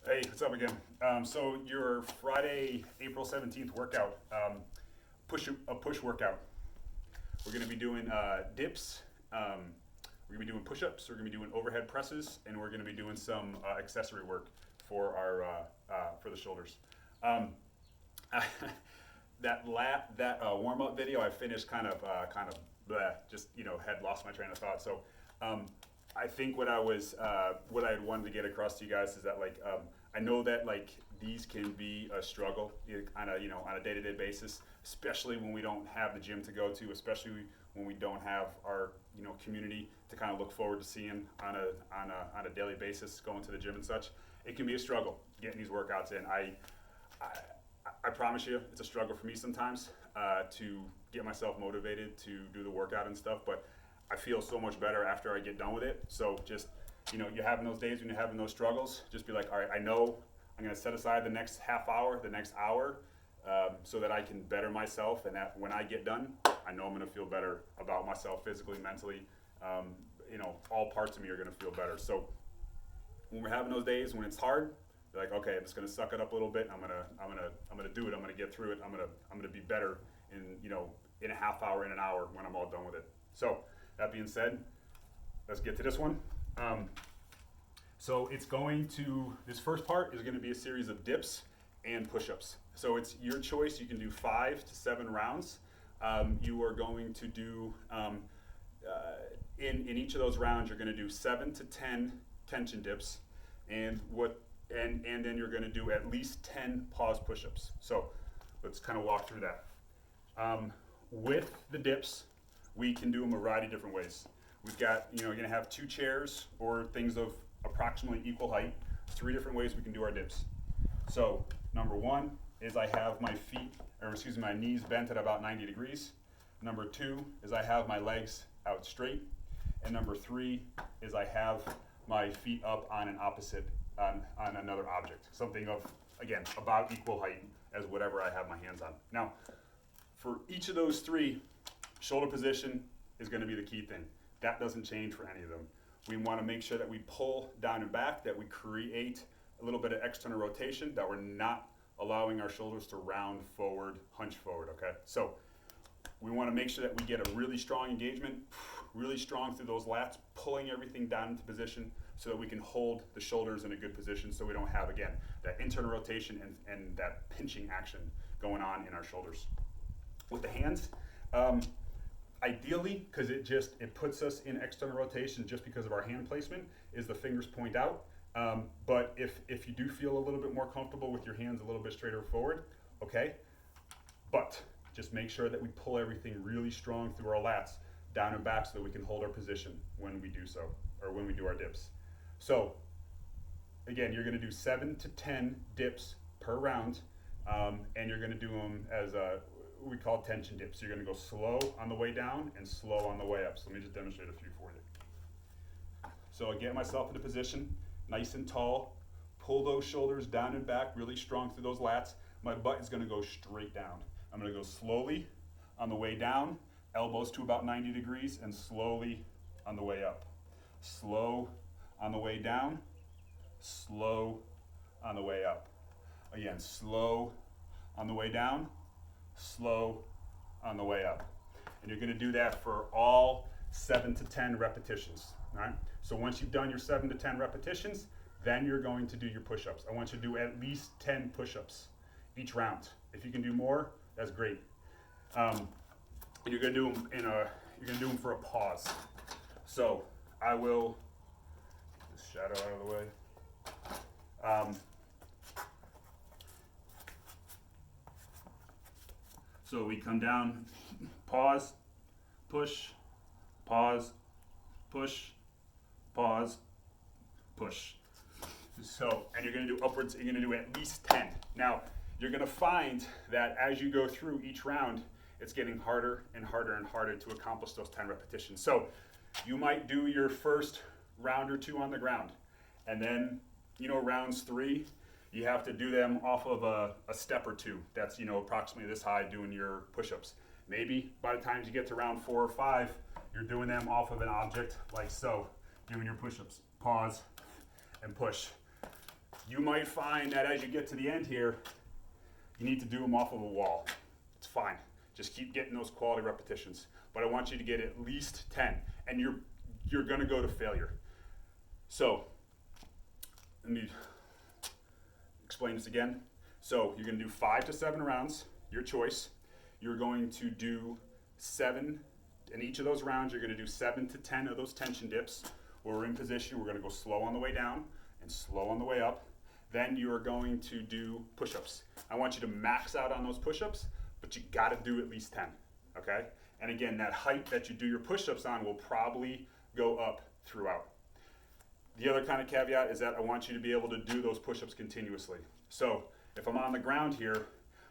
Hey, what's up again? So your Friday, April 17th workout, a push workout. We're going to be doing dips. We're going to be doing push-ups. We're going to be doing overhead presses, and we're going to be doing some accessory work for our for the shoulders. Um, that warm-up video I finished kind of bleh, just had lost my train of thought. So um, I think what I had wanted to get across to you guys is that I know that these can be a struggle on a day-to-day basis, especially when we don't have the gym to go to, especially when we don't have our community to kind of look forward to seeing on a daily basis, going to the gym and such. It can be a struggle getting these workouts in. I promise you, it's a struggle for me sometimes to get myself motivated to do the workout and stuff, but I feel so much better after I get done with it. So just, you're having those days when you're having those struggles, just be like, all right, I know I'm going to set aside the next half hour, the next hour, so that I can better myself, and that when I get done, I know I'm going to feel better about myself physically, mentally. All parts of me are going to feel better. So when we're having those days when it's hard, you're like, okay, I'm just gonna suck it up a little bit. I'm gonna do it. I'm gonna get through it. I'm gonna be better in a half hour, in an hour when I'm all done with it. So that being said, let's get to this one. So this first part is gonna be a series of dips and push-ups. So it's your choice. You can do 5 to 7 rounds. You are going to do in each of those rounds, you're gonna do 7 to 10 tension dips, and then you're going to do at least 10 pause push-ups. So let's kind of walk through that. With the dips, we can do them a variety of different ways. We've got, you're going to have 2 chairs or things of approximately equal height. 3 different ways we can do our dips. So number 1 is I have my knees bent at about 90 degrees. Number 2 is I have my legs out straight. And number 3 is I have my feet up on on another object, something of, again, about equal height as whatever I have my hands on. Now, for each of those 3, shoulder position is going to be the key thing. That doesn't change for any of them. We want to make sure that we pull down and back, that we create a little bit of external rotation, that we're not allowing our shoulders to round forward, hunch forward, okay? So we want to make sure that we get a really strong engagement, really strong through those lats, pulling everything down into position so that we can hold the shoulders in a good position so we don't have, again, that internal rotation and that pinching action going on in our shoulders. With the hands, ideally, because it puts us in external rotation just because of our hand placement, is the fingers point out. But if you do feel a little bit more comfortable with your hands a little bit straighter forward, okay, but just make sure that we pull everything really strong through our lats, down and back, so that we can hold our position when we do so, or when we do our dips. So again, you're going to do 7 to 10 dips per round, and you're going to do them as we call tension dips. You're going to go slow on the way down and slow on the way up. So let me just demonstrate a few for you. So I get myself into position, nice and tall, pull those shoulders down and back really strong through those lats. My butt is going to go straight down. I'm going to go slowly on the way down, elbows to about 90 degrees, and slowly on the way up. Slow on the way down, slow on the way up. Again, slow on the way down, slow on the way up. And you're going to do that for all 7 to 10 repetitions. All right? So once you've done your 7 to 10 repetitions, then you're going to do your push-ups. I want you to do at least 10 push-ups each round. If you can do more, that's great. And you're going to do them for a pause. So I will this shadow out of the way. So we come down, pause, push, pause, push, pause, push. So, and you're going to do upwards, you're going to do at least 10. Now, you're going to find that as you go through each round, it's getting harder and harder and harder to accomplish those 10 repetitions. So you might do your first round or 2 on the ground, and then, rounds 3, you have to do them off of a step or 2. That's, approximately this high, doing your push-ups. Maybe by the time you get to round 4 or 5, you're doing them off of an object like so, doing your push-ups. Pause and push. You might find that as you get to the end here, you need to do them off of a wall. It's fine. Just keep getting those quality repetitions. But I want you to get at least 10, and you're gonna go to failure. So, let me explain this again. So you're gonna do 5 to 7 rounds, your choice. You're going to do 7, in each of those rounds, you're gonna do 7 to 10 of those tension dips. Where we're in position, we're gonna go slow on the way down and slow on the way up. Then you're going to do push-ups. I want you to max out on those push-ups, but you gotta do at least 10, okay? And again, that height that you do your push-ups on will probably go up throughout. The other kind of caveat is that I want you to be able to do those push-ups continuously. So if I'm on the ground here,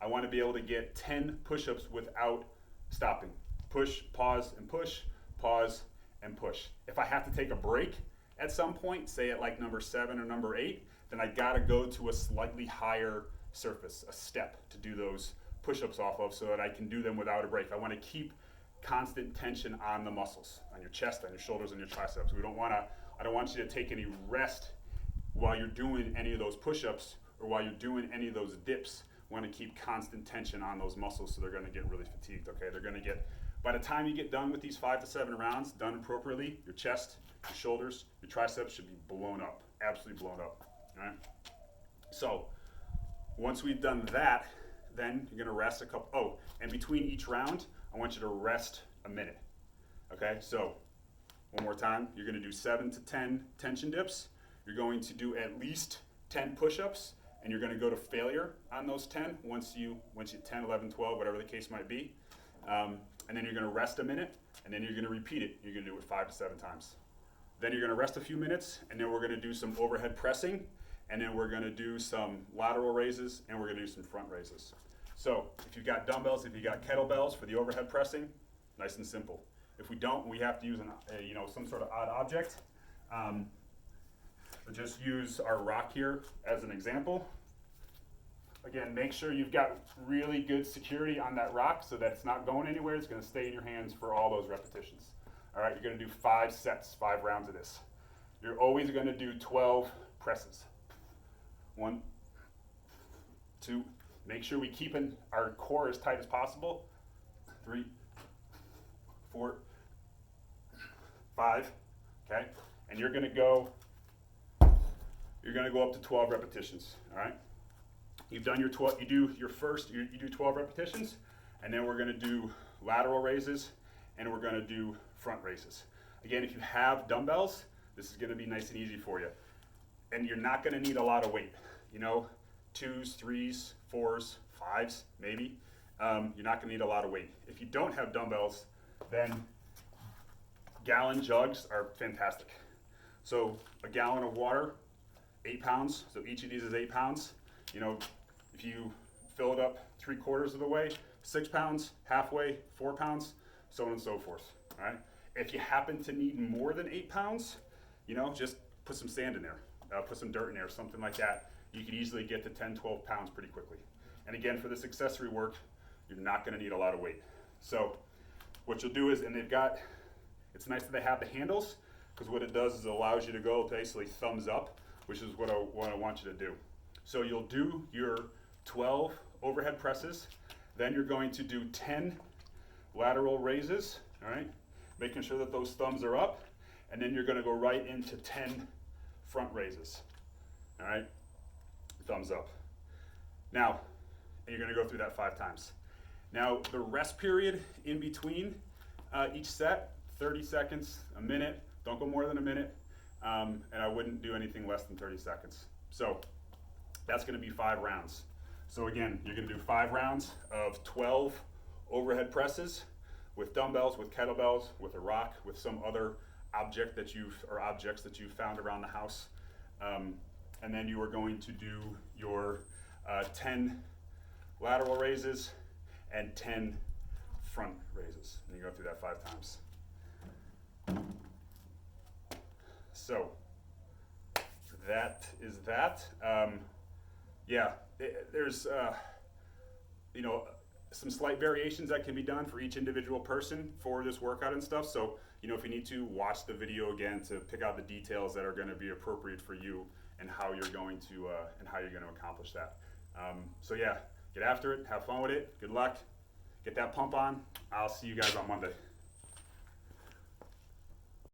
I want to be able to get 10 push-ups without stopping. Push, pause, and push, pause, and push. If I have to take a break at some point, say at like number 7 or number 8, then I gotta go to a slightly higher surface, a step, to do those push-ups off of so that I can do them without a break. I want to keep constant tension on the muscles, on your chest, on your shoulders, and your triceps. I don't want you to take any rest while you're doing any of those push-ups or while you're doing any of those dips. I want to keep constant tension on those muscles so they're going to get really fatigued, okay? They're going to get, by the time you get done with these 5 to 7 rounds, done appropriately, your chest, your shoulders, your triceps should be blown up, absolutely blown up, all right? So, once we've done that, then you're gonna rest a couple, and between each round, I want you to rest a minute, okay? So, one more time, you're gonna do 7 to 10 tension dips, you're going to do at least 10 push-ups, and you're gonna go to failure on those 10, once you 10, 11, 12, whatever the case might be, and then you're gonna rest a minute, and then you're gonna repeat it. You're gonna do it 5 to 7 times. Then you're gonna rest a few minutes, and then we're gonna do some overhead pressing, and then we're gonna do some lateral raises, and we're gonna do some front raises. So if you've got dumbbells, if you've got kettlebells for the overhead pressing, nice and simple. If we don't, we have to use some sort of odd object. We'll just use our rock here as an example. Again, make sure you've got really good security on that rock so that it's not going anywhere. It's gonna stay in your hands for all those repetitions. All right, you're gonna do 5 sets, 5 rounds of this. You're always gonna do 12 presses. 1, 2, make sure we keep our core as tight as possible. 3, 4, 5, okay? And you're gonna go up to 12 repetitions, all right? You've done your 12, you do 12 repetitions, and then we're gonna do lateral raises, and we're gonna do front raises. Again, if you have dumbbells, this is gonna be nice and easy for you. And you're not gonna need a lot of weight, 2s, 3s, 4s, 5s, maybe. You're not gonna need a lot of weight. If you don't have dumbbells, then gallon jugs are fantastic. So a gallon of water, 8 pounds, so each of these is 8 pounds. If you fill it up 3/4 of the way, 6 pounds, halfway, 4 pounds, so on and so forth, all right? If you happen to need more than 8 pounds, just put some sand in there, put some dirt in there, something like that. You can easily get to 10, 12 pounds pretty quickly. And again, for this accessory work, you're not gonna need a lot of weight. So what you'll do is, and it's nice that they have the handles, because what it does is it allows you to go basically thumbs up, which is what I want you to do. So you'll do your 12 overhead presses, then you're going to do 10 lateral raises, all right? Making sure that those thumbs are up, and then you're gonna go right into 10 front raises, all right? Thumbs up. Now, and you're gonna go through that 5 times. Now, the rest period in between each set, 30 seconds, a minute, don't go more than a minute, and I wouldn't do anything less than 30 seconds. So that's gonna be 5 rounds. So again, you're gonna do 5 rounds of 12 overhead presses with dumbbells, with kettlebells, with a rock, with some other objects that you've found around the house. And then you are going to do your 10 lateral raises and 10 front raises. And you go through that 5 times. So that is that. There's, some slight variations that can be done for each individual person for this workout and stuff. So, you know, if you need to, watch the video again to pick out the details that are going to be appropriate for you and how you're going to accomplish that. So yeah, get after it, have fun with it, good luck, get that pump on. I'll see you guys on Monday.